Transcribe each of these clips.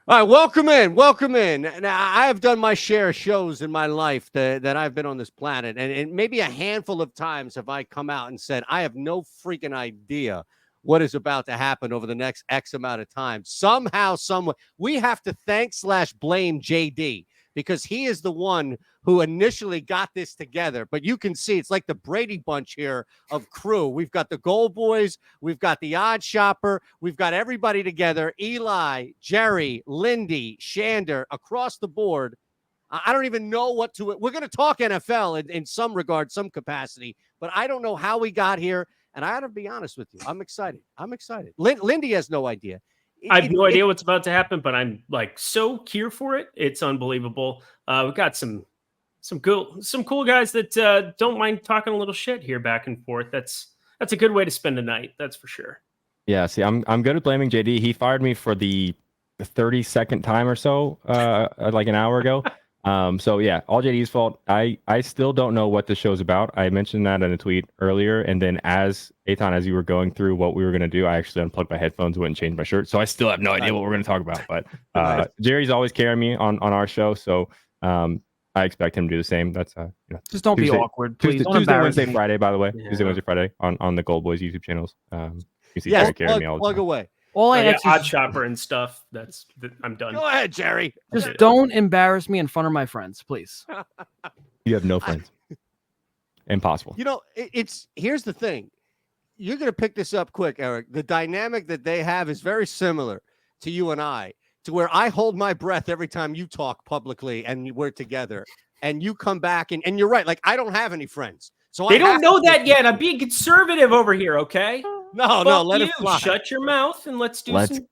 All right, welcome in. Welcome in. Now, I have done my share of shows in my life that I've been on this planet, and maybe a handful of times have I come out and said, I have no freaking idea what is about to happen over the next X amount of time. Somehow, somewhere, we have to thank/blame JD because he is the one who initially got this together. But you can see it's like the Brady Bunch here of crew. We've got the GoldBoys, we've got the OddsShopper, we've got everybody together. Eli, Jerry, Lindy, Shander, across the board. I don't even know what to. We're going to talk NFL in some regard, some capacity, but I don't know how we got here. And I got to be honest with you, I'm excited. I'm exciid. Lindy has no idea. I have no idea what's about to happen, but I'm like so here for it. It's unbelievable. We've got some cool guys that don't mind talking a little shit here back and forth. That's a good way to spend a night. That's for sure. Yeah. See, I'm good at blaming JD. He fired me for the 32nd time or so, like an hour ago. So yeah, all JD's fault. I still don't know what the show's about. I mentioned that in a tweet earlier, and then as you were going through what we were going to do, I actually unplugged my headphones, went and changed my shirt. So I still have no idea what we're going to talk about. But Jerry's always carrying me on our show, so I expect him to do the same. That's just don't be awkward, please. Tuesday, Wednesday, Friday. By the way, yeah. Tuesday, Wednesday, Friday on the GoldBoys YouTube channels. You see Jerry carrying me all the time. Plug away. All I OddsShopper and stuff. I'm done. Go ahead, Jerry. Just don't embarrass me in front of my friends, please. You have no friends. Impossible. You know, here's the thing. You're going to pick this up quick, Eric. The dynamic that they have is very similar to you and I, to where I hold my breath every time you talk publicly and we're together, and you come back and you're right. Like, I don't have any friends. So they don't know that yet. I'm being conservative over here, okay? No, let it fly. Shut your mouth and let's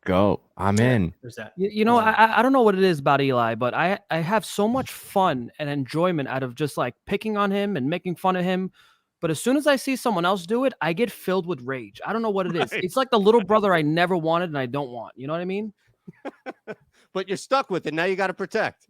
go. I'm in. There's that. You know, I don't know what it is about Eli, but I have so much fun and enjoyment out of just like picking on him and making fun of him. But as soon as I see someone else do it, I get filled with rage. I don't know what it is. It's like the little brother I never wanted and I don't want. You know what I mean? But you're stuck with it. Now you got to protect.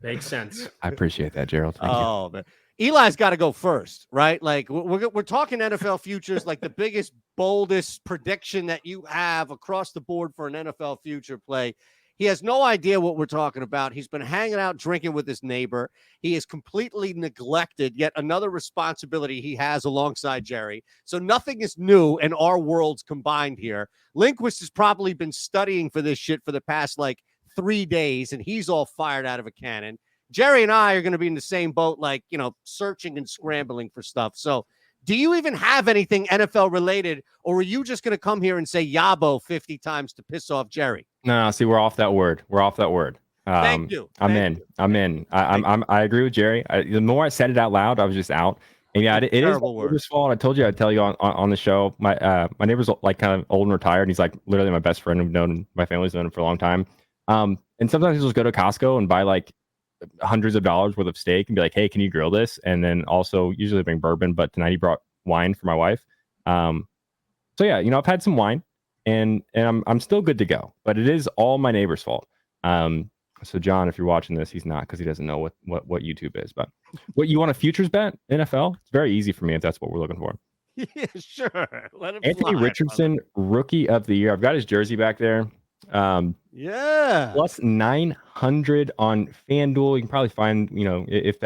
Makes sense. I appreciate that, Gerald. Thank you. Man. Eli's got to go first, right? Like we're talking NFL futures, like the biggest, boldest prediction that you have across the board for an NFL future play. He has no idea what we're talking about. He's been hanging out, drinking with his neighbor. He has completely neglected yet another responsibility he has alongside Jerry. So nothing is new in our worlds combined here. Lindquist has probably been studying for this shit for the past like 3 days, and he's all fired out of a cannon. Jerry and I are going to be in the same boat, like, searching and scrambling for stuff. So do you even have anything NFL related, or are you just going to come here and say Yabo 50 times to piss off Jerry? No, see, we're off that word. Thank you. I'm in. I agree with Jerry. The more I said it out loud, I was just out. And yeah, it is my neighbor's fault. I told you I'd tell you on the show. My neighbor's like kind of old and retired, and he's like literally my best friend. My family's known him for a long time. And sometimes he'll just go to Costco and buy like hundreds of dollars worth of steak and be like, hey, can you grill this? And then also usually bring bourbon, but tonight he brought wine for my wife. So yeah, I've had some wine and I'm still good to go, but it is all my neighbor's fault. So John, if you're watching this, he's not, because he doesn't know what YouTube is. But what you want a futures bet NFL? It's very easy for me if that's what we're looking for. Yeah, sure. Let him Anthony fly, Richardson, rookie of the year. I've got his jersey back there. Yeah, plus 900 on FanDuel. You can probably find, if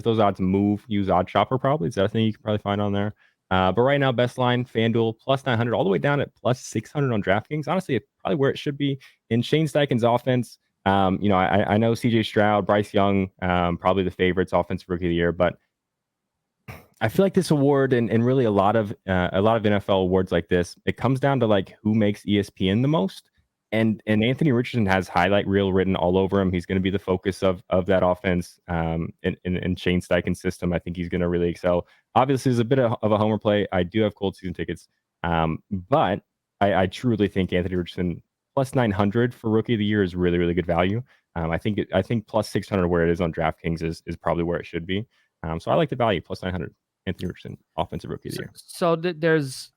those odds move, use OddsShopper. Probably is that a thing you can probably find on there. But right now, best line FanDuel plus 900 all the way down at plus 600 on DraftKings. Honestly, it's probably where it should be in Shane Steichen's offense. I know CJ Stroud, Bryce Young, probably the favorites, offensive rookie of the year, but I feel like this award and really a lot of NFL awards like this, it comes down to like who makes ESPN the most. And Anthony Richardson has highlight reel written all over him. He's going to be the focus of that offense in Shane Steichen's system. I think he's going to really excel. Obviously, there's a bit of a homer play. I do have cold season tickets, but I truly think Anthony Richardson plus 900 for rookie of the year is really, really good value. I think plus 600 where it is on DraftKings is probably where it should be. So I like the value plus 900. Anthony Richardson, offensive rookie of the year. So there's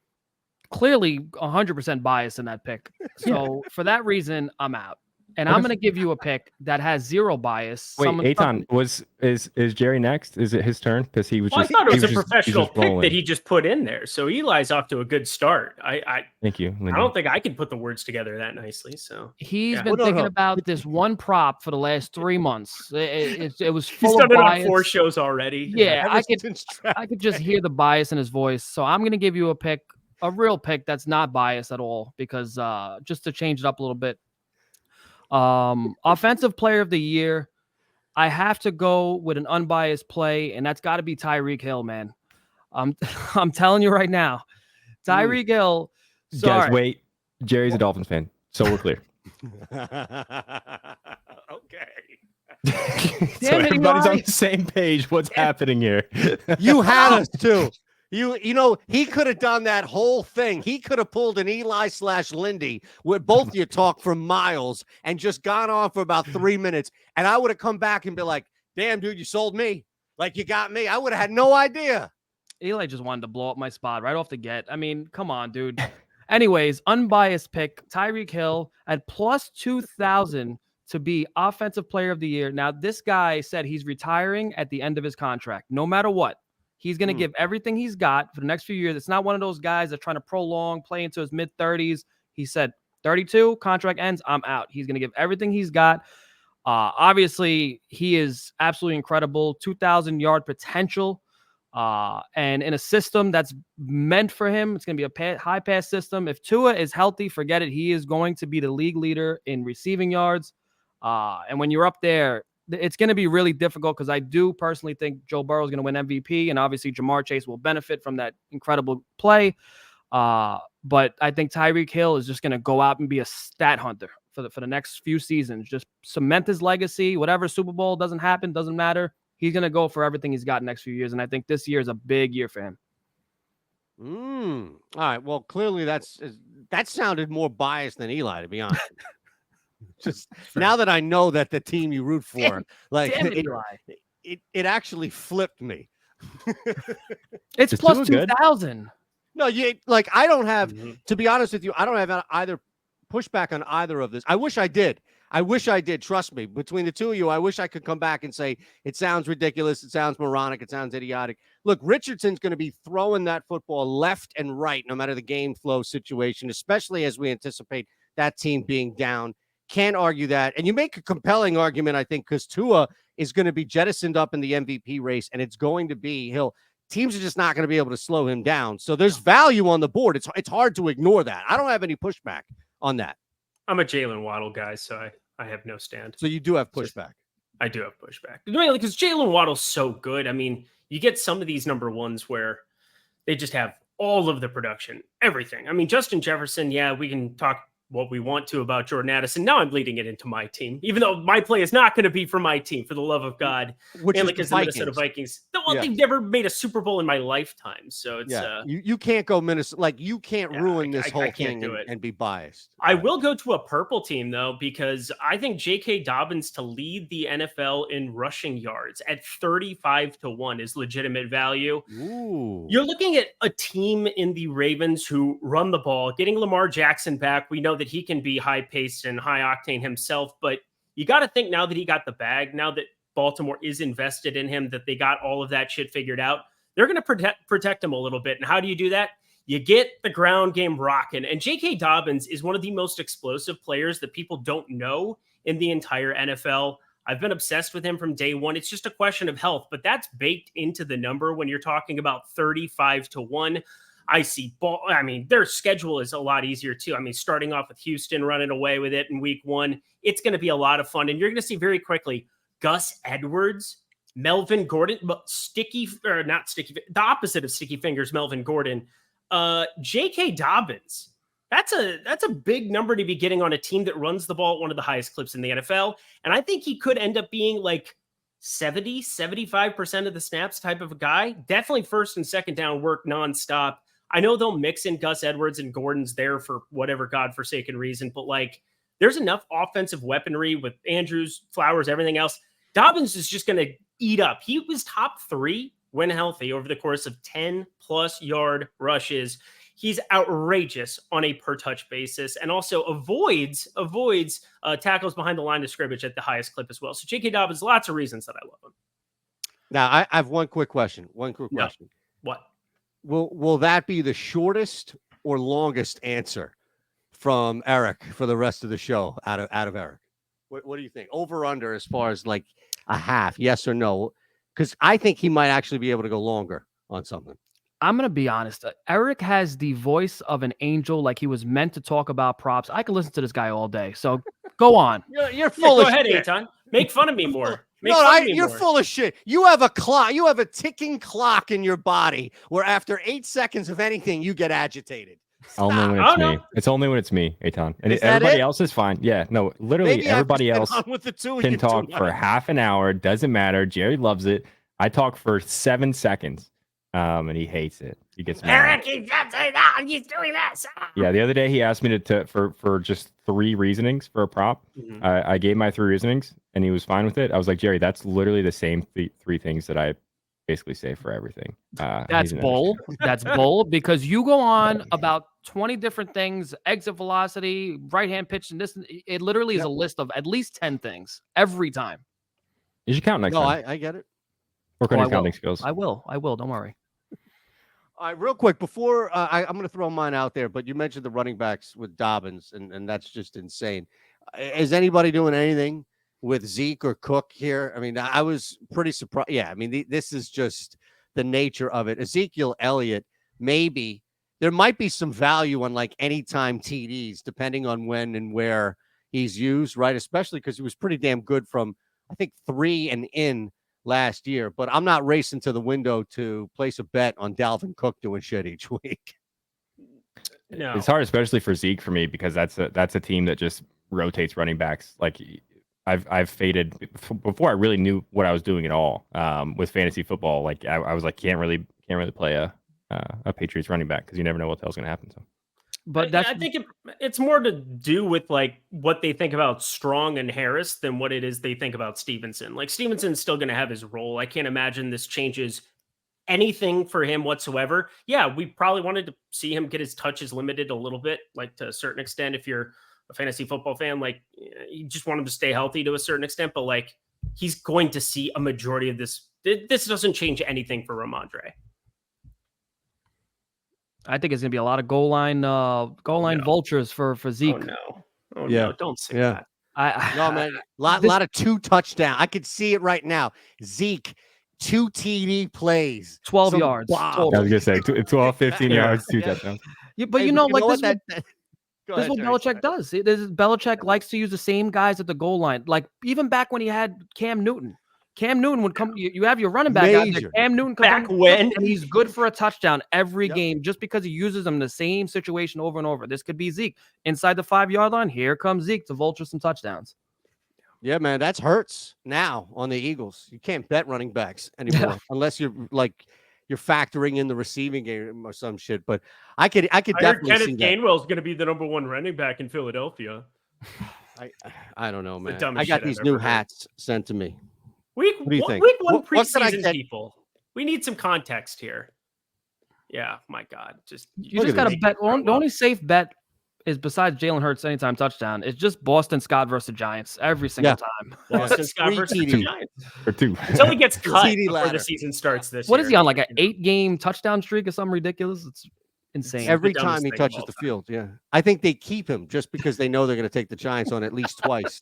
clearly 100% bias in that pick. So for that reason, I'm out. And I'm going to give you a pick that has zero bias. Wait, Someone Eitan, is Jerry next? Is it his turn? Because he was Well, I just. thought it was he a just- professional just pick rolling. that he just put in there. So Eli's off to a good start. I Thank you, Lindy. don't think I can put the words together that nicely. So He's yeah. been Well, no, thinking no. about this one prop for the last 3 months. It was he's full done of it bias. on 4 shows already. Yeah, Ever since I could just hear the bias in his voice. So I'm going to give you a pick, a real pick that's not biased at all, because just to change it up a little bit. Offensive player of the year, I have to go with an unbiased play, and that's got to be Tyreek Hill, man. I'm telling you right now, Tyreek Hill. Sorry. Guys, wait. Jerry's a Dolphins fan, so we're clear. Okay. So Damn it, everybody's on Eli. the same page. What's happening here? You had us too. You know, he could have done that whole thing. He could have pulled an Eli/Lindy where both you talk for miles and just gone on for about 3 minutes. And I would have come back and be like, damn, dude, you sold me. Like, you got me. I would have had no idea. Eli just wanted to blow up my spot right off the get. I mean, come on, dude. Anyways, unbiased pick, Tyreek Hill at plus 2,000 to be offensive player of the year. Now, this guy said he's retiring at the end of his contract, no matter what. He's going to give everything he's got for the next few years. It's not one of those guys that trying to prolong, play into his mid-30s. He said, 32, contract ends, I'm out. He's going to give everything he's got. Obviously, he is absolutely incredible. 2,000-yard potential. And in a system that's meant for him, it's going to be a high pass system. If Tua is healthy, forget it. He is going to be the league leader in receiving yards. And when you're up there, it's going to be really difficult because I do personally think Joe Burrow is going to win MVP, and obviously Jamar Chase will benefit from that incredible play. But I think Tyreek Hill is just going to go out and be a stat hunter for the next few seasons. Just cement his legacy. Whatever Super Bowl doesn't happen, doesn't matter. He's going to go for everything he's got next few years, and I think this year is a big year for him. All right. Well, clearly that sounded more biased than Eli, to be honest. Just now that I know that the team you root for, like it actually flipped me. It's plus 2,000. No, I don't have, to be honest with you, I don't have either pushback on either of this. I wish I did. Trust me. Between the two of you, I wish I could come back and say it sounds ridiculous. It sounds moronic. It sounds idiotic. Look, Richardson's going to be throwing that football left and right, no matter the game flow situation, especially as we anticipate that team being down. Can't argue that. And you make a compelling argument, I think, because Tua is going to be jettisoned up in the MVP race, and it's going to be teams are just not going to be able to slow him down. So there's value on the board. It's hard to ignore that. I don't have any pushback on that. I'm a Jalen Waddle guy, so I have no stand. So you do have pushback. I do have pushback. Mainly because Jalen Waddle's so good. I mean, you get some of these number ones where they just have all of the production, everything. I mean, Justin Jefferson, yeah, we can talk what we want to about Jordan Addison. Now I'm leading it into my team, even though my play is not going to be for my team, for the love of God. Which mainly is the Minnesota Vikings. Well, they've never made a Super Bowl in my lifetime. So it's you can't go Minnesota. Like, you can't ruin this whole thing and be biased. I will go to a purple team, though, because I think J.K. Dobbins to lead the NFL in rushing yards at 35-1 is legitimate value. Ooh. You're looking at a team in the Ravens who run the ball, getting Lamar Jackson back. We know that he can be high-paced and high-octane himself, but you got to think now that he got the bag, now that Baltimore is invested in him, that they got all of that shit figured out, they're going to protect him a little bit. And how do you do that? You get the ground game rocking. And J.K. Dobbins is one of the most explosive players that people don't know in the entire NFL. I've been obsessed with him from day one. It's just a question of health, but that's baked into the number when you're talking about 35-1. I see their schedule is a lot easier too. I mean, starting off with Houston, running away with it in week 1, it's going to be a lot of fun. And you're going to see very quickly Gus Edwards, Melvin Gordon, the opposite of sticky fingers, Melvin Gordon, J.K. Dobbins. That's a big number to be getting on a team that runs the ball at one of the highest clips in the NFL. And I think he could end up being like 75% of the snaps type of a guy. Definitely first and second down work nonstop. I know they'll mix in Gus Edwards and Gordon's there for whatever godforsaken reason, but like there's enough offensive weaponry with Andrews, Flowers, everything else. Dobbins is just going to eat up. He was top 3 when healthy over the course of 10+ yard rushes. he's outrageous on a per touch basis, and also avoids tackles behind the line of scrimmage at the highest clip as well. So J.K. Dobbins, lots of reasons that I love him. Now, I have one quick question. What? Will that be the shortest or longest answer from Eric for the rest of the show out of Eric? What do you think? Over under as far as like a half, yes or no? Because I think he might actually be able to go longer on something. I'm going to be honest. Eric has the voice of an angel, like he was meant to talk about props. I could listen to this guy all day. So go on. You're full of go ahead, shit. Eitan. Make fun of me more. You're full of shit. You have a clock. You have a ticking clock in your body where after 8 seconds of anything, you get agitated. Stop. Only when it's me. It's only when it's me, Eitan. And everybody else is fine. Yeah, no, literally Maybe everybody else with the two can talk for half an hour. Doesn't matter. Jerry loves it. I talk for 7 seconds, and he hates it. He gets mad. Eric, he's not saying that. He's doing this. Yeah, the other day he asked me for just 3 reasonings for a prop. Mhm. I gave my 3 reasonings, and he was fine with it. I was like, Jerry, that's literally the same 3 things that I basically say for everything. That's bull. That's bull because you go on about 20 different things, exit velocity, right hand pitch, and this. It literally is a list of at least 10 things every time. You should count next time. I get it. Work on your counting skills. I will. Don't worry. All right, real quick, before I'm going to throw mine out there, but you mentioned the running backs with Dobbins, and that's just insane. Is anybody doing anything with Zeke or Cook here? I mean, I was pretty surprised. Yeah, I mean, this is just the nature of it. Ezekiel Elliott, maybe there might be some value on like anytime TDs, depending on when and where he's used, right? Especially because he was pretty damn good from, I think, 3 and in last year. But I'm not racing to the window to place a bet on Dalvin Cook doing shit each week. No, it's hard, especially for Zeke for me, because that's a team that just rotates running backs. Like I've faded before I really knew what I was doing at all with fantasy football. Like I was like, can't really play a Patriots running back because you never know what the hell's going to happen. So, but I think it's more to do with like what they think about Strong and Harris than what it is they think about Stevenson. Like Stevenson's still going to have his role. I can't imagine this changes anything for him whatsoever. Yeah, we probably wanted to see him get his touches limited a little bit, like to a certain extent. If you're a fantasy football fan, like you just want him to stay healthy to a certain extent, but like he's going to see a majority of this. This doesn't change anything for Ramondre. I think it's gonna be a lot of goal line vultures for Zeke. Oh no! Don't say that. No, man, lot of 2 touchdowns. I could see it right now. Zeke, 2 TD plays, 12 yards. I was gonna say 12, 15 yards, 2 touchdowns. Yeah, but this is what Belichick does. Belichick likes to use the same guys at the goal line. Like even back when he had Cam Newton. Cam Newton would come. You have your running back out there. Cam Newton comes back when, and he's good for a touchdown every game just because he uses them in the same situation over and over. This could be Zeke inside the 5-yard line. Here comes Zeke to vulture some touchdowns. Yeah, man, that's hurts now on the Eagles. You can't bet running backs anymore unless you're factoring in the receiving game or some shit. But I could definitely see that. Kenneth Gainwell's going to be the number 1 running back in Philadelphia. I don't know, man. I got these new hats sent to me. Week what do you think? Week 1 what can I preseason, get? people. We need some context here. Yeah, my God. You just got to bet. The only safe bet is besides Jalen Hurts anytime touchdown. It's just Boston Scott versus Giants every single time. Boston Scott versus the Giants. For 2. Until he gets cut before the season starts this year. What is he on, like an 8-game touchdown streak or something ridiculous? It's insane. Every time he touches the field, yeah. I think they keep him just because they know they're going to take the Giants on at least twice.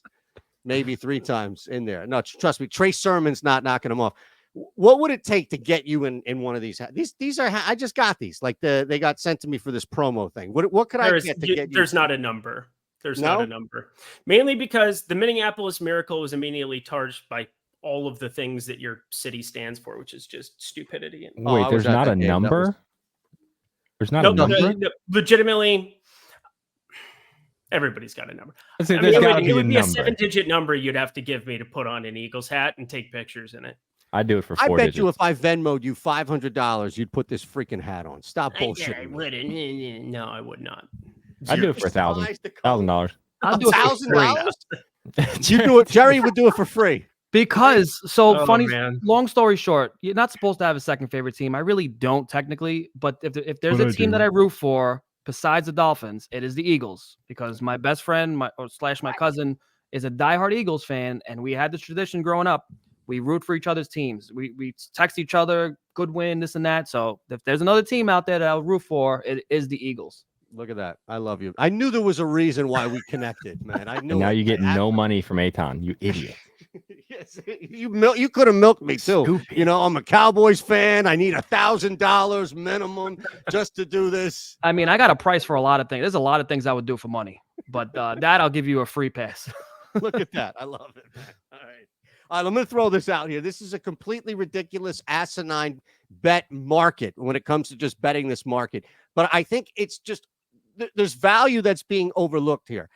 Maybe 3 times in there. No, trust me, Trey Sermon's not knocking them off. What would it take to get you in one of these? These are I just got these. Like they got sent to me for this promo thing. What could I get to get you? There's not a number. There's not a number. Mainly because the Minneapolis Miracle was immediately charged by all of the things that your city stands for, which is just stupidity. Wait, there's not a number? There's not a number? Legitimately. Everybody's got a number. It would be a 7-digit number you'd have to give me to put on an Eagles hat and take pictures in it. I'd do it for 4 digits. I bet digits. you if I Venmo'd you $500, you'd put this freaking hat on. Stop bullshitting. I wouldn't. No, I would not. I'd do it for $1,000. I'll do $1,000. You do it. Jerry would do it for free. Because Oh, funny, man. long story short, you're not supposed to have a second favorite team. I really don't technically, but if there's But a I team that do. I root for besides the Dolphins, it is the Eagles because my best friend, my cousin, is a diehard Eagles fan, and we had this tradition growing up. We root for each other's teams. We text each other, good win, this and that. So if there's another team out there that I'll root for, it is the Eagles. Look at that. I love you. I knew there was a reason why we connected, man. I knew And now it. you get no money from Aton, you idiot. Yes, you could have milked me too. Stupid. You know, I'm a Cowboys fan. I need $1,000 minimum just to do this. I mean, I got a price for a lot of things. There's a lot of things I would do for money, but that I'll give you a free pass. Look at that. I love it, man. All right. All right, I'm going to throw this out here. This is a completely ridiculous, asinine bet market when it comes to just betting this market. But I think it's just there's value that's being overlooked here.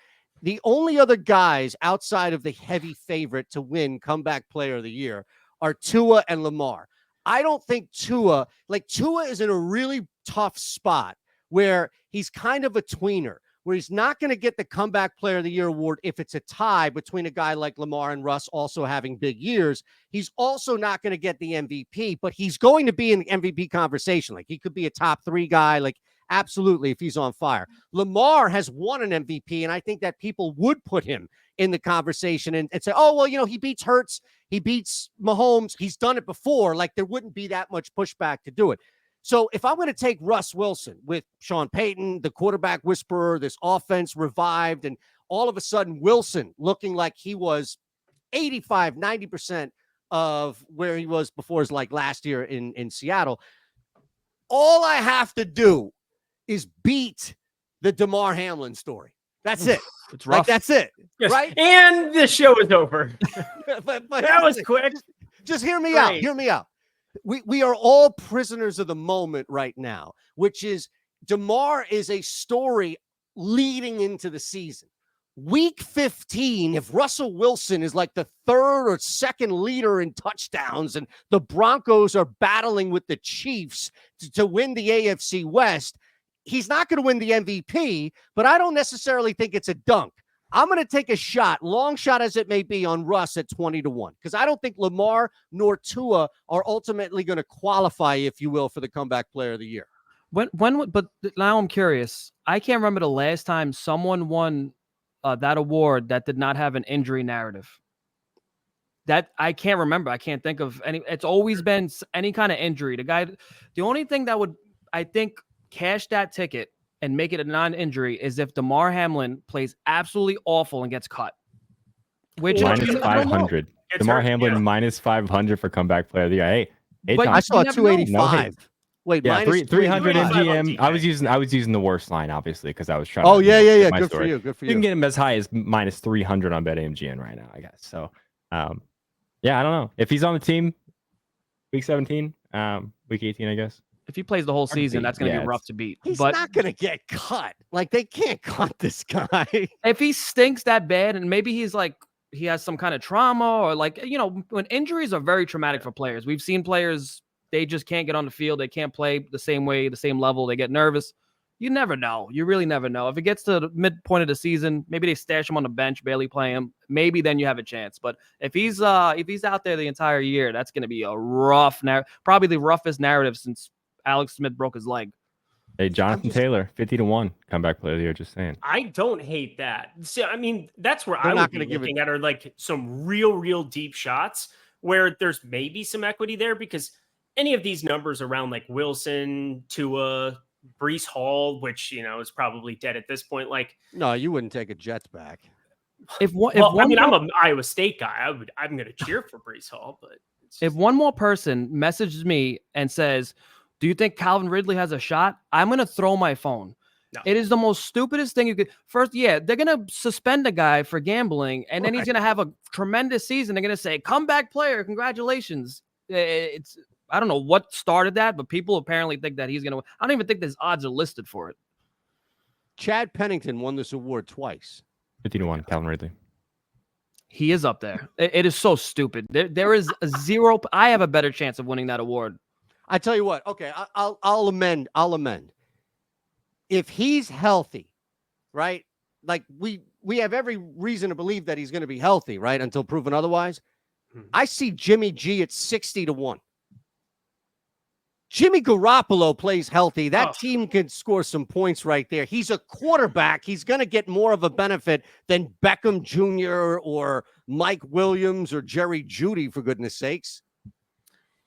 The only other guys outside of the heavy favorite to win comeback player of the year are Tua and Lamar. I don't think Tua is in a really tough spot where he's kind of a tweener, where he's not going to get the comeback player of the year award if it's a tie between a guy like Lamar and Russ also having big years. He's also not going to get the MVP, but he's going to be in the MVP conversation. Like he could be a top 3 guy, like absolutely if he's on fire. Lamar has won an MVP, and I think that people would put him in the conversation and say, oh, well, you know, he beats Hurts, he beats Mahomes, he's done it before. Like there wouldn't be that much pushback to do it. So if I'm going to take Russ Wilson with Sean Payton, the quarterback whisperer, this offense revived, and all of a sudden Wilson looking like he was 85, 90% of where he was before his like last year in Seattle, all I have to do is beat the Damar Hamlin story. That's it. It's rough. Like, that's it. Yes. Right? And the show is over. but That was quick. Just hear me out. Great. Hear me out. We are all prisoners of the moment right now, which is Damar is a story leading into the season. Week 15, if Russell Wilson is like the 3rd or 2nd leader in touchdowns and the Broncos are battling with the Chiefs to win the AFC West, he's not going to win the MVP, but I don't necessarily think it's a dunk. I'm going to take a shot, long shot as it may be, on Russ at 20-1, because I don't think Lamar nor Tua are ultimately going to qualify, if you will, for the comeback player of the year. But now I'm curious. I can't remember the last time someone won that award that did not have an injury narrative. That I can't remember. I can't think of any. It's always been any kind of injury. The only thing that would, I think, cash that ticket and make it a non-injury is if Damar Hamlin plays absolutely awful and gets cut. Which minus I don't know. 500. Damar Hamlin minus 500 for comeback player of the year. Hey, But I saw you never know. 285. Wait, yeah, minus 300 385. MGM. I was using the worst line, obviously, because I was trying. Oh, to yeah. my Good story. for you. Good for You can you. get him as high as minus 300 on BetMGM right now, I guess. So, yeah, I don't know if he's on the team. Week 17, week 18, I guess. If he plays the whole to season, beat. that's going to Yeah, be rough to beat. He's But not going to get cut. Like, they can't cut this guy. if he stinks that bad, and maybe he's like he has some kind of trauma, or like, you know, when injuries are very traumatic for players. We've seen players, they just can't get on the field. They can't play the same way, the same level. They get nervous. You never know. You really never know. If it gets to the midpoint of the season, maybe they stash him on the bench, barely play him. Maybe then you have a chance. But if he's out there the entire year, that's going to be a rough probably the roughest narrative since Alex Smith broke his leg. Hey, Jonathan Taylor, 50-1 comeback player of the year. Just saying. I don't hate that. See, I mean, that's where They're I not would be gonna give looking at are like some real deep shots where there's maybe some equity there, because any of these numbers around like Wilson, Tua, Breece Hall, which, you know, is probably dead at this point. Like, No, you wouldn't take a Jets back. I mean, I'm an Iowa State guy. I'm going to cheer for Breece Hall, but if one more person messages me and says, "Do you think Calvin Ridley has a shot?" I'm going to throw my phone. No. It is the most stupidest thing you could. First, yeah, they're going to suspend a guy for gambling, and then he's going to have a tremendous season. They're going to say, "Comeback player, congratulations." I don't know what started that, but people apparently think that he's going to. I don't even think there's odds are listed for it. Chad Pennington won this award twice. 50-1, Calvin Ridley. He is up there. It is so stupid. There is a zero. I have a better chance of winning that award. I tell you what. Okay, I'll amend. If he's healthy, right? Like we have every reason to believe that he's going to be healthy, right? Until proven otherwise. I see Jimmy G at 60 to 1. Jimmy Garoppolo plays healthy. That team can score some points right there. He's a quarterback. He's going to get more of a benefit than Beckham Jr. or Mike Williams or Jerry Jeudy, for goodness sakes.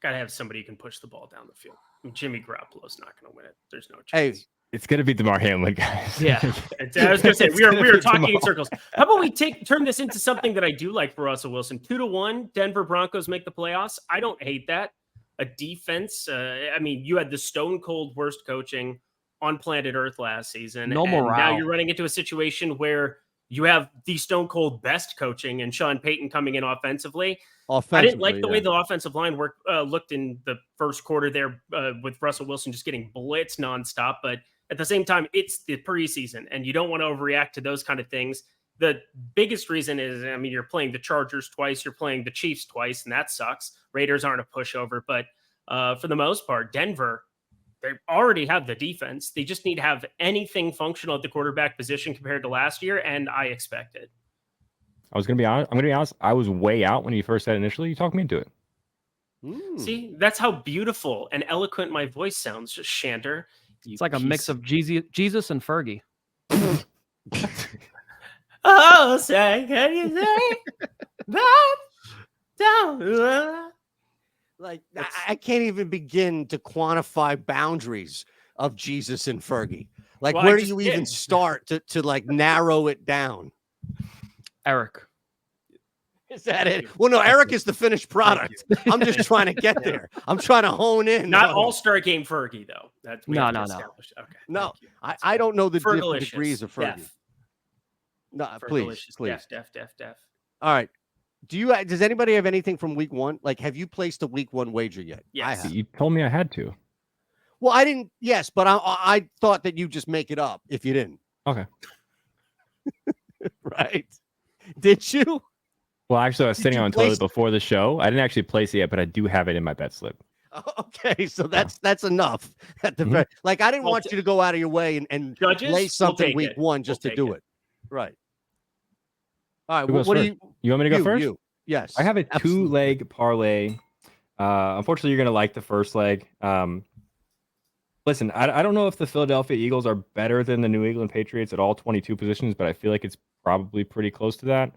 Got to have somebody who can push the ball down the field. Jimmy Garoppolo's not going to win it. There's no chance. Hey, it's going to be DeMar Hamlin, guys. Yeah. I was going to say, we are talking in circles. How about we turn this into something that I do like for Russell Wilson? 2-1, Denver Broncos make the playoffs. I don't hate that. A defense. I mean, you had the stone cold worst coaching on planet Earth last season. No morale. Now you're running into a situation where you have the stone cold best coaching and Sean Payton coming in offensively. I didn't like the way the offensive line looked in the first quarter there with Russell Wilson just getting blitzed nonstop. But at the same time, it's the preseason and you don't want to overreact to those kind of things. The biggest reason is, I mean, you're playing the Chargers twice, you're playing the Chiefs twice, and that sucks. Raiders aren't a pushover, but for the most part, Denver, they already have the defense. They just need to have anything functional at the quarterback position compared to last year, and I expect it. I'm going to be honest. I was way out when you first said initially. You talked me into it. See, that's how beautiful and eloquent my voice sounds, just Shander. It's like a mix of Jesus and Fergie. Oh, say, can you say that? Down. Like, I can't even begin to quantify boundaries of Jesus and Fergie. Like, where do you even start to like narrow it down? Eric. Is that it? Well, no, Eric is the finished product. I'm just trying to get there. I'm trying to hone in. Not all-star game Fergie, though. That's no. Okay. No, I don't know the different Fergalicious. degrees of Fergie. Def. No, please. Def. All right. Does anybody have anything from week one? Like, have you placed a week one wager yet? Yes. I have. You told me I had to. Well, I didn't. Yes, but I thought that you just make it up if you didn't. Okay. Right. Did you? Well, actually, I was sitting on the toilet before the show. I didn't actually place it yet, but I do have it in my bet slip. Okay, so that's enough. At the like, I didn't want you to go out of your way and play something week one just to do it. Right. All right. What do you want me to go first? Yes. I have a 2-leg parlay. Unfortunately, you're going to like the first leg. Listen, I don't know if the Philadelphia Eagles are better than the New England Patriots at all 22 positions, but I feel like it's probably pretty close to that.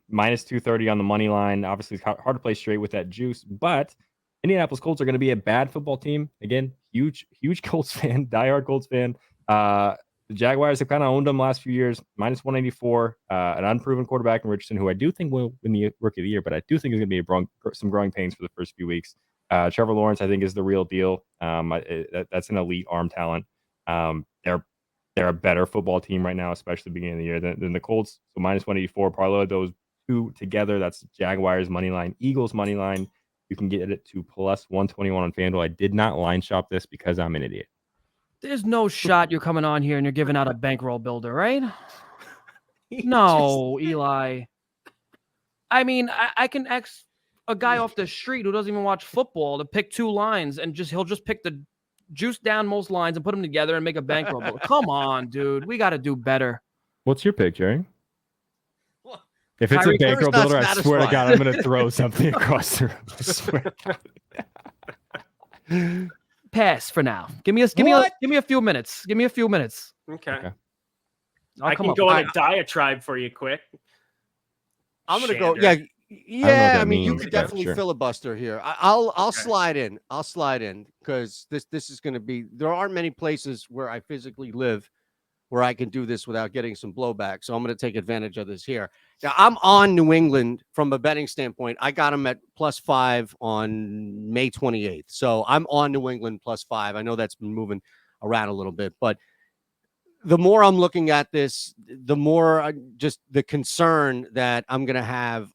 Minus 230 on the money line. Obviously, it's hard to play straight with that juice, but Indianapolis Colts are going to be a bad football team. Again, huge Colts fan, diehard Colts fan. The Jaguars have kind of owned them last few years. Minus 184, an unproven quarterback in Richardson, who I do think will win the Rookie of the Year, but I do think is going to be some growing pains for the first few weeks. Trevor Lawrence, I think, is the real deal. That's an elite arm talent. They're a better football team right now, especially beginning of the year than the Colts. So minus 184, parlay those two together. That's Jaguars money line, Eagles money line. You can get it to plus 121 on FanDuel. I did not line shop this because I'm an idiot. There's no shot you're coming on here and you're giving out a bankroll builder, right? No, Eli. I mean, I can ask a guy off the street who doesn't even watch football to pick two lines and he'll just pick the juice down most lines and put them together and make a bankroll builder. Come on, dude. We got to do better. What's your pick, Jerry? If it's a bankroll builder, I swear to God, I'm going to throw something across the room. I swear to God. Pass for now. Give me a few minutes. Give me a few minutes. Okay. I can go on a diatribe for you quick. I'm going to go. Yeah. I mean, you could definitely filibuster here. I'll slide in. I'll slide in because this is going to be. There aren't many places where I physically live where I can do this without getting some blowback. So I'm going to take advantage of this here. Now, I'm on New England from a betting standpoint. I got them at +5 on May 28th. So I'm on New England +5. I know that's been moving around a little bit, but the more I'm looking at this, the more just the concern that I'm going to have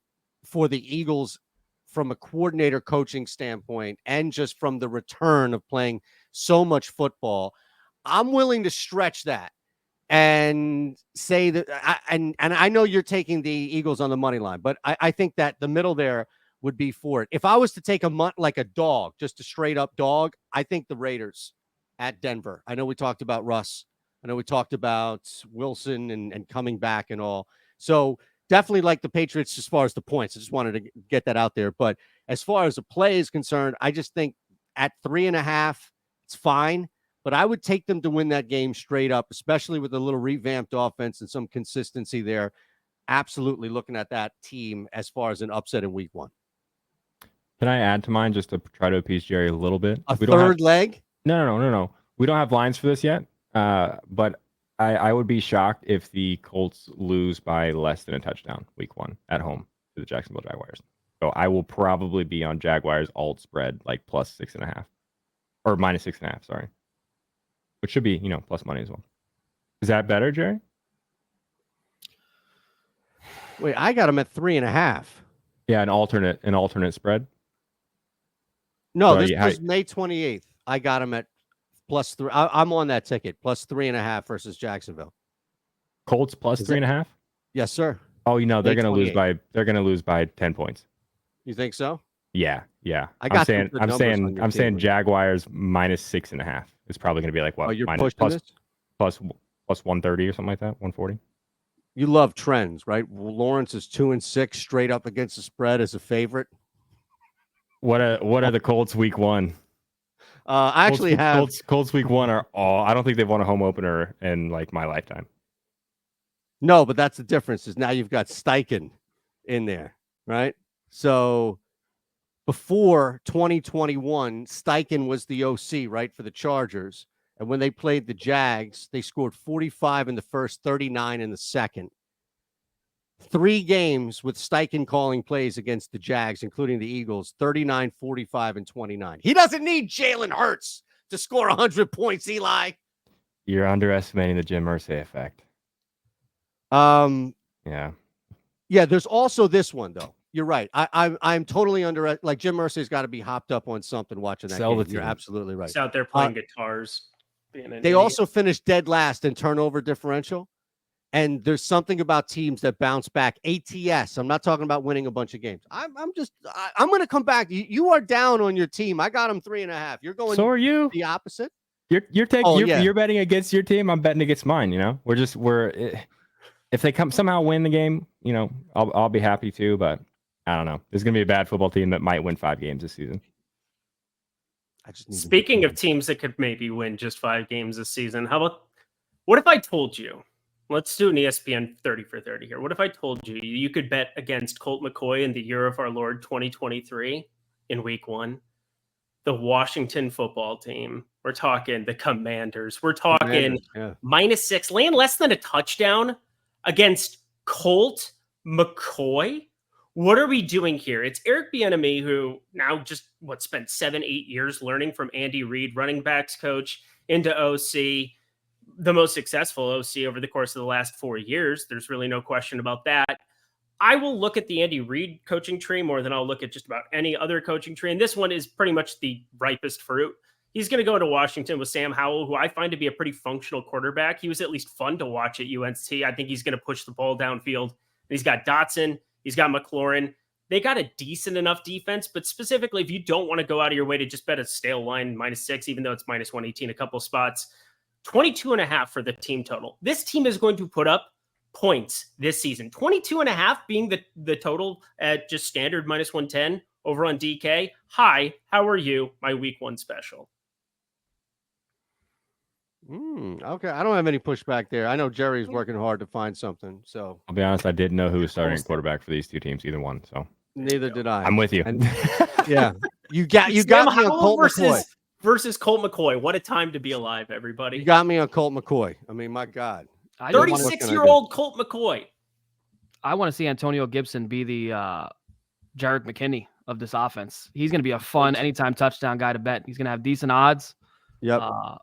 for the Eagles from a coordinator coaching standpoint and just from the return of playing so much football. I'm willing to stretch that and say that, and I know you're taking the Eagles on the money line, but I think that the middle there would be for it. If I was to take like a dog, just a straight up dog, I think the Raiders at Denver. I know we talked about Russ. I know we talked about Wilson and coming back and all. So definitely like the Patriots as far as the points. I just wanted to get that out there. But as far as the play is concerned, I just think at 3.5, it's fine. But I would take them to win that game straight up, especially with a little revamped offense and some consistency there. Absolutely looking at that team as far as an upset in week 1. Can I add to mine just to try to appease Jerry a little bit? A third leg? No. We don't have lines for this yet. But I would be shocked if the Colts lose by less than a touchdown week 1 at home to the Jacksonville Jaguars. So I will probably be on Jaguars alt spread like plus 6.5 or minus 6.5. Sorry, which should be plus money as well. Is that better, Jerry? Wait, I got them at 3.5. Yeah, an alternate spread. No, this was May 28th. I got them at +3. I'm on that ticket, +3.5 versus Jacksonville. Colts plus 3.5. Yes, sir. Oh, they're going to lose by 10 points. You think so? Yeah. I'm saying Jaguars minus 6.5 is probably going to be like what? Oh, you're minus, pushing plus 130 or something like that. 140. You love trends, right? Lawrence is 2-6 straight up against the spread as a favorite. What are the Colts week 1? I actually have Colts week 1 are all. I don't think they've won a home opener in like my lifetime. No, but that's the difference. Is now you've got Steichen in there, right? So before 2021, Steichen was the OC, right, for the Chargers. And when they played the Jags, they scored 45 in the first, 39 in the second. 3 games with Steichen calling plays against the Jags, including the Eagles, 39, 45, and 29. He doesn't need Jalen Hurts to score 100 points, Eli. You're underestimating the Jim Irsay effect. Yeah, there's also this one, though. You're right. I'm totally like Jim Irsay's got to be hopped up on something watching that game. You're absolutely right. He's out there playing guitars. They also finished dead last in turnover differential. And there's something about teams that bounce back. ATS. I'm not talking about winning a bunch of games. I'm going to come back. You are down on your team. I got them 3.5. You're going. So are you. The opposite. You're betting against your team. I'm betting against mine. If they somehow win the game, I'll be happy too. But I don't know. There's going to be a bad football team that might win 5 games this season. Speaking of teams that could maybe win just 5 games this season, what if I told you? Let's do an ESPN 30 for 30 here. What if I told you you could bet against Colt McCoy in the year of our Lord 2023 in week 1? The Washington football team. We're talking the Commanders. We're talking -6, land less than a touchdown against Colt McCoy. What are we doing here? It's Eric Bieniemy, who now just spent 7-8 years learning from Andy Reid, running backs coach, into OC. The most successful OC over the course of the last 4 years. There's really no question about that. I will look at the Andy Reid coaching tree more than I'll look at just about any other coaching tree. And this one is pretty much the ripest fruit. He's going to go to Washington with Sam Howell, who I find to be a pretty functional quarterback. He was at least fun to watch at UNC. I think he's going to push the ball downfield. He's got Dotson. He's got McLaurin. They got a decent enough defense, but specifically, if you don't want to go out of your way to just bet a stale line -6, even though it's -118 a couple of spots, 22.5 for the team total. This team is going to put up points this season. 22.5 being the total at just standard -110 over on DK. Hi, how are you? My week 1 special. Okay, I don't have any pushback there. I know Jerry's working hard to find something. So I'll be honest, I didn't know who was starting quarterback for these 2 teams, either one. So neither did I. I'm with you. And, you got me on Colt McCoy. Versus Colt McCoy. What a time to be alive, everybody. You got me on Colt McCoy. I mean, my God. 36-year-old Colt McCoy. I want to see Antonio Gibson be the Jarek McKinney of this offense. He's going to be a fun anytime touchdown guy to bet. He's going to have decent odds. Yep.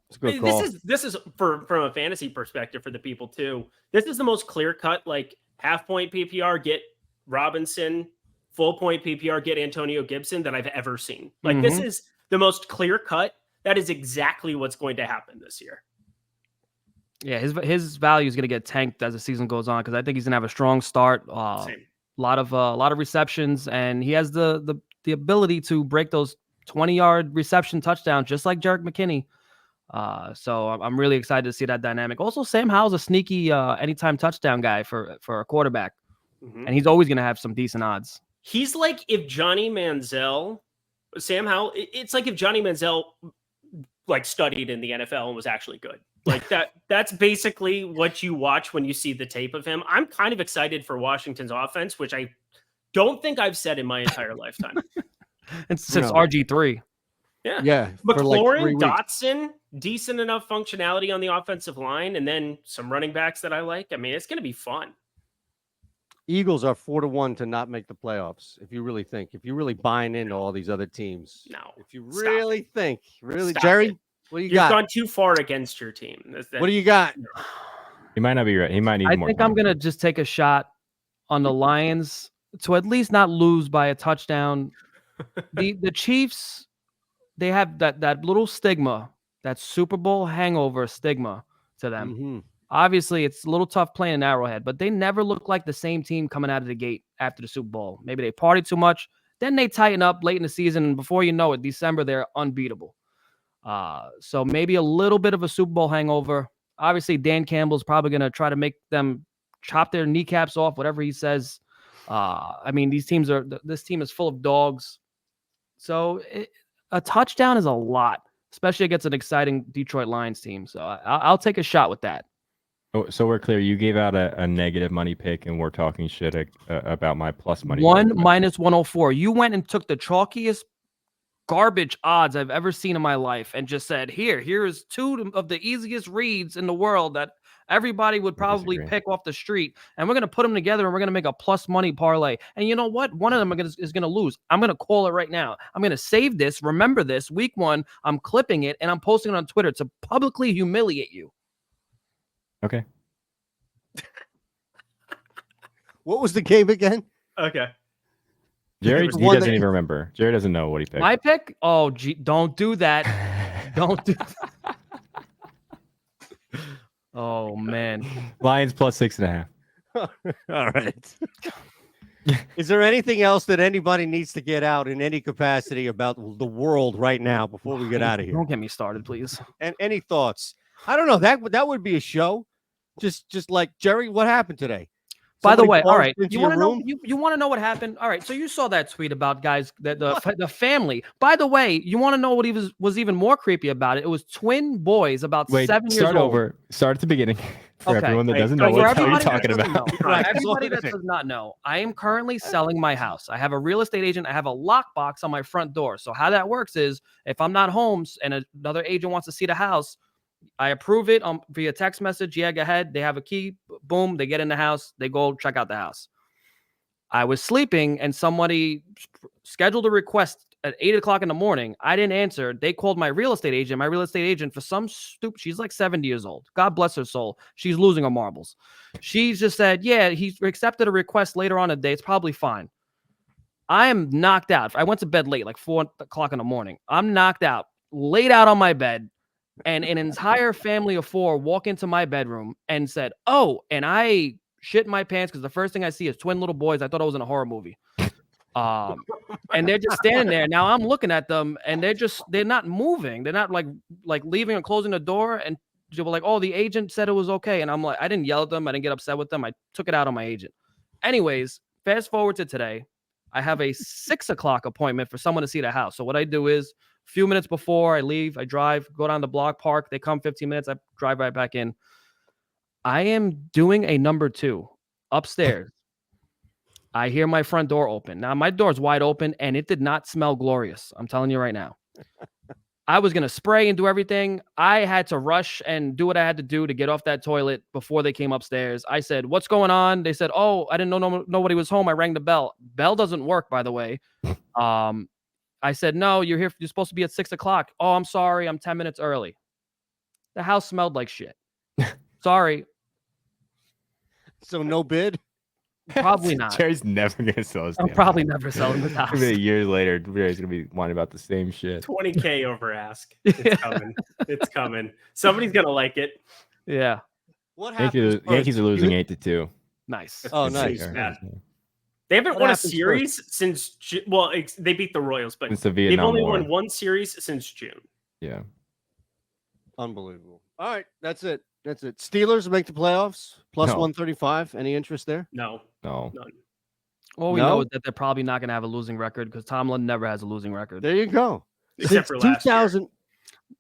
It's a good call. This is from a fantasy perspective for the people too. This is the most clear-cut, like half-point PPR, get Robinson, full-point PPR, get Antonio Gibson that I've ever seen. Like this is the most clear cut. That is exactly what's going to happen this year. Yeah, his value is going to get tanked as the season goes on because I think he's going to have a strong start. A lot of receptions, and he has the ability to break those 20-yard reception touchdowns just like Jarek McKinney. So I'm really excited to see that dynamic. Also, Sam Howell's a sneaky anytime touchdown guy for a quarterback. and he's always going to have some decent odds. He's like if Johnny Manziel, Sam Howell. It's like if Johnny Manziel like studied in the NFL and was actually good. Like that. That's basically what you watch when you see the tape of him. I'm kind of excited for Washington's offense, which I don't think I've said in my entire lifetime. And since RG3. Yeah. For like 3 McLaurin, weeks. Dotson, decent enough functionality on the offensive line, and then some running backs that I like. I mean, it's going to be fun. Eagles are 4-1 to not make the playoffs. If you really buying into all these other teams. No. If you Stop really it. think, Stop Jerry, it. what do you You've got? gone too far against your team. What do you got? He might not be right. He might need I more think time. I'm going to just take a shot on the Lions to at least not lose by a touchdown. The Chiefs, they have that little stigma, that Super Bowl hangover stigma to them. Mm-hmm. Obviously, it's a little tough playing in Arrowhead, but they never look like the same team coming out of the gate after the Super Bowl. Maybe they partied too much. Then they tighten up late in the season, and before you know it, December, they're unbeatable. So maybe a little bit of a Super Bowl hangover. Obviously, Dan Campbell's probably going to try to make them chop their kneecaps off, whatever he says. I mean, this team is full of dogs. So a touchdown is a lot, especially against an exciting Detroit Lions team. So I'll take a shot with that. So we're clear. You gave out a negative money pick, and we're talking shit about my plus money. One pick. minus 104. You went and took the chalkiest garbage odds I've ever seen in my life and just said, here is 2 of the easiest reads in the world that everybody would probably pick off the street. And we're going to put them together and we're going to make a plus money parlay. And you know what? One of them is going to lose. I'm going to call it right now. I'm going to save this. Remember this. Week 1, I'm clipping it and I'm posting it on Twitter to publicly humiliate you. Okay. What was the game again? Okay. Jerry, It was he one doesn't that- even remember. Jerry doesn't know what he picked. My pick? Oh, gee, don't do that. Don't do that. Oh, man. Lions plus 6.5. All right. Is there anything else that anybody needs to get out in any capacity about the world right now before we get out of here? Don't get me started, please. And any thoughts? I don't know. That would be a show. Just like Jerry, what happened today? By the Somebody way, all barged right. into You your want to know? room? You want to know what happened? All right. So you saw that tweet about guys that the family. By the way, you want to know what was even more creepy about it? It was twin boys about 7 years start old. over. Start at the beginning for Okay. everyone that Wait, doesn't so know for what you're everybody talking that doesn't about. know, for everybody that does not know, I am currently selling my house. I have a real estate agent. I have a lockbox on my front door. So how that works is if I'm not home and another agent wants to see the house, I approve it via text message. Yeah, go ahead. They have a key. Boom. They get in the house. They go check out the house. I was sleeping and somebody scheduled a request at 8 o'clock in the morning. I didn't answer. They called my real estate agent. My real estate agent, for some stupid, she's like 70 years old. God bless her soul. She's losing her marbles. She just said, yeah, he accepted a request later on in the day. It's probably fine. I am knocked out. I went to bed late, like 4 o'clock in the morning. I'm knocked out, laid out on my bed. And an entire family of 4 walk into my bedroom and said, oh, and I shit my pants because the first thing I see is twin little boys. I thought I was in a horror movie. And they're just standing there. Now I'm looking at them and they're not moving. They're not like leaving or closing the door. And they were like, oh, the agent said it was okay. And I'm like, I didn't yell at them. I didn't get upset with them. I took it out on my agent. Anyways, fast forward to today. I have a 6 o'clock appointment for someone to see the house. So what I do is a few minutes before I leave, I drive, go down the block, park. They come 15 minutes. I drive right back in. I am doing a number 2 upstairs. I hear my front door open. Now, my door's wide open, and it did not smell glorious. I'm telling you right now. I was going to spray and do everything. I had to rush and do what I had to do to get off that toilet before they came upstairs. I said, what's going on? They said, oh, I didn't know nobody was home. I rang the bell. Bell doesn't work, by the way. I said, no, you're here. You're supposed to be at 6 o'clock. Oh, I'm sorry. I'm 10 minutes early. The house smelled like shit. Sorry. So no bid? Probably not. Jerry's never gonna sell his. I'm probably never selling this house. Maybe years later, Jerry's gonna be whining about the same shit. 20K over ask. It's coming. It's coming. Somebody's gonna like it. Yeah. What happens? Yankees are losing 8-2. Nice. Oh, It's nice. like, Yeah. They haven't What won a happens series since they beat the Royals, but Since the they've Vietnam only War. won one series since June. Yeah. Unbelievable. All right, that's it. That's it. Steelers make the playoffs plus No. 135. Any interest there? No, No. none. All we No? know is that they're probably not going to have a losing record because Tomlin never has a losing record. There you go. Except for last year. 2000,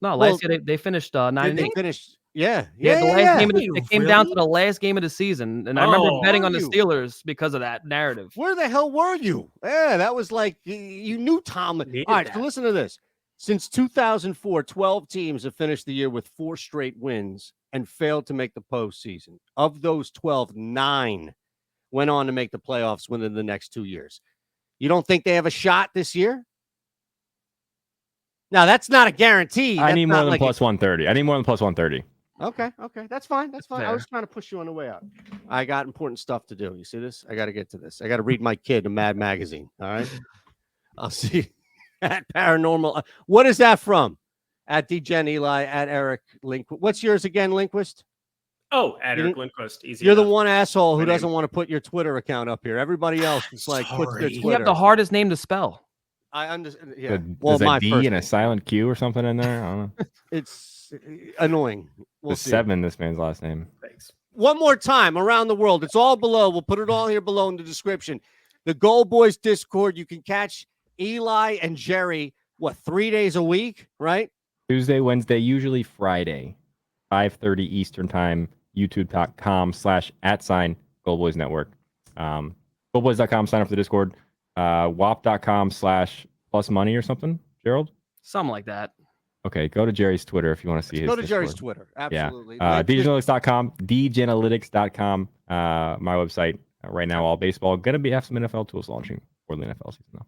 No, well, last year they finished 9 they and 8. finished. Yeah, Yeah, the last game. yeah. It came down to the last game of the season, and I remember Oh, betting were on the you? Steelers because of that narrative. Where the hell were you? Yeah, that was like you knew Tomlin. Needed All right, so that. listen to this. Since 2004, 12 teams have finished the year with 4 straight wins and failed to make the postseason. Of those 12, 9 went on to make the playoffs within the next 2 years. You don't think they have a shot this year? Now, that's not a guarantee. I That's need more not than like plus 130. I need more than plus 130. Okay, that's fine. That's fine. I Fair. was trying to push you on the way out. I got important stuff to do. You see this? I got to get to this. I got to read my kid a Mad magazine. All right. I'll see at Paranormal. What is that from? At DGen Eli, at Eric Lindquist. What's yours again, Lindquist? Oh, at You Eric didn't- Lindquist. Easy. You're the enough. one asshole who My doesn't name. want to put your Twitter account up here. Everybody else is like puts their Sorry. You Twitter. have the hardest name to spell. I understand. Yeah. There's my a D first and a name. silent Q or something in there. I don't know. It's annoying. We'll There's see. 7, this man's last name. Thanks. One more time around the world. It's all below. We'll put it all here below in the description. The GoldBoys Discord. You can catch Eli and Jerry, 3 days a week, right? Tuesday, Wednesday, usually Friday, 5:30 Eastern time, youtube.com/@GoldBoys Network. GoldBoys.com, sign up for the Discord. WAP.com/+money or something, Gerald? Something like that. Okay, go to Jerry's Twitter if you want to see his Go to Jerry's Discord. Twitter. Absolutely. Yeah. Link this- DJanalytics.com, DJanalytics.com, my website. Right now, all baseball. Going to have some NFL tools launching for the NFL season, though.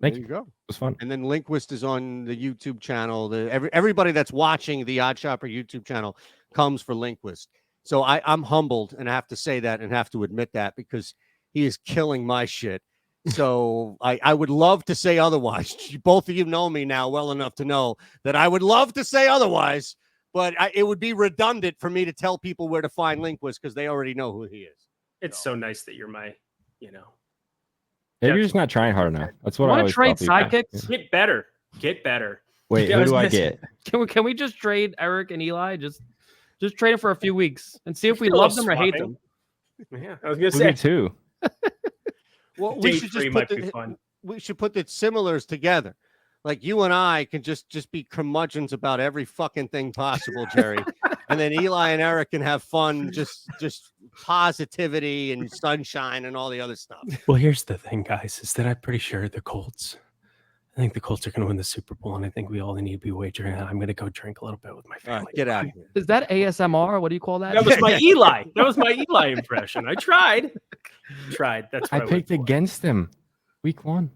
Thank there you. you go. It was fun. And then Lindquist is on the YouTube channel. Everybody that's watching the OddsShopper YouTube channel comes for Lindquist. So I'm humbled and I have to say that and have to admit that because he is killing my shit. So I would love to say otherwise. Both of you know me now well enough to know that I would love to say otherwise, but it would be redundant for me to tell people where to find Lindquist because they already know who he is. It's so nice that you're my, Maybe you're just not trying hard enough. That's what I Want always to trade tell people. sidekicks? Get better. Get better. Wait, Yeah, who I was do I gonna say- get? Can we just trade Eric and Eli? Just trade them for a few weeks and see if we Still love them or hate swapping. them. Yeah, I was gonna Who say get 2? Well, day 3 might be fun. we should put the similars together. Like you and I can just be curmudgeons about every fucking thing possible, Jerry. And then Eli and Eric can have fun, just positivity and sunshine and all the other stuff. Well, here's the thing, guys, is that I'm pretty sure the Colts. I think the Colts are going to win the Super Bowl, and I think we all need to be wagering. I'm going to go drink a little bit with my All family. right, get out of here. Is that ASMR? What do you call that? That was my Eli. That was my Eli impression. I tried. That's I what picked went for. against him week 1.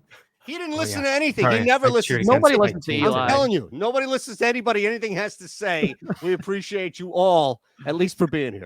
He didn't listen yeah. to anything. All He right, never I listens. cheered Nobody against my listens to team. Eli. I'm telling you, nobody listens to anybody. Anything has to say. We appreciate you all, at least for being here.